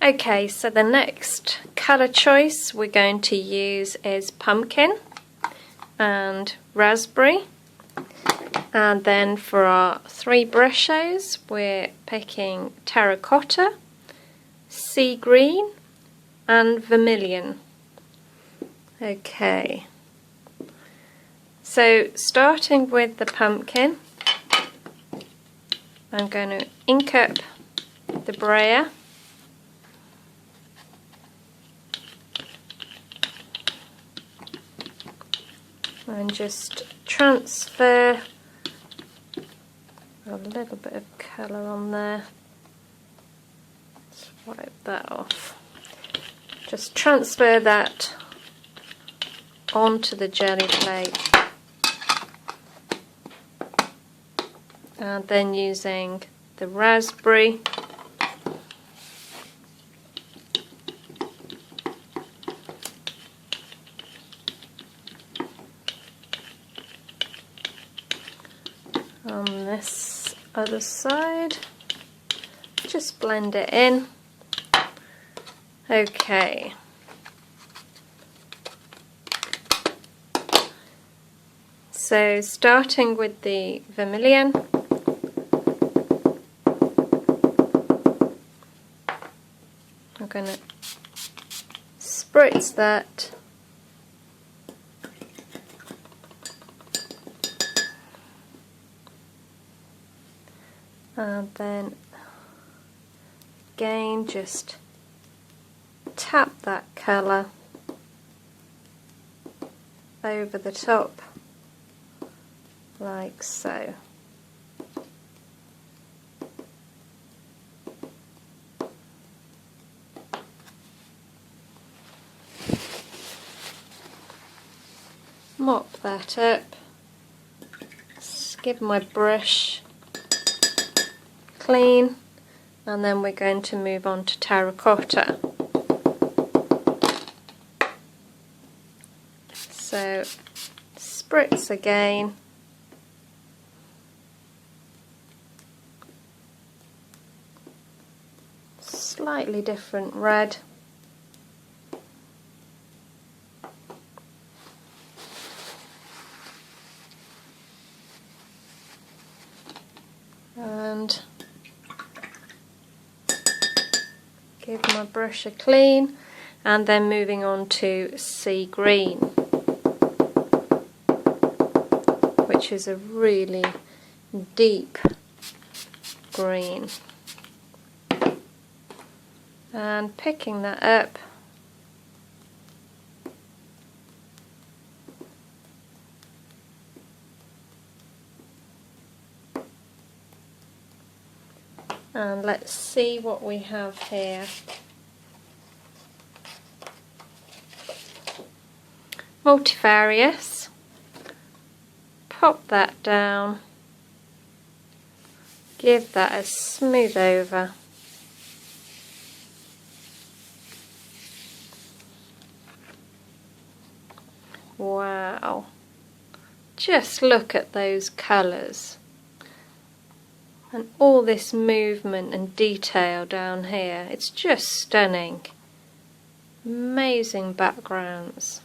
Okay, so the next colour choice we're going to use is pumpkin and raspberry. And then for our 3 Brushos, we're picking terracotta, sea green and vermilion. Okay, so starting with the pumpkin, I'm going to ink up the brayer. And just transfer a little bit of colour on there. Let's wipe that off. Just transfer that onto the jelly plate. And then using the raspberry, on this other side, just blend it in. Okay. So starting with the vermilion, I'm going to spritz that and then again just tap that colour over the top like so. Mop that up, give my brush clean, and then we're going to move on to terracotta. So spritz again, slightly different red, and give my brush a clean, and then moving on to sea green, which is a really deep green, and picking that up and let's see what we have here. Multifarious, pop that down, give that a smooth over, wow, just look at those colours. And all this movement and detail down here, it's just stunning. Amazing backgrounds.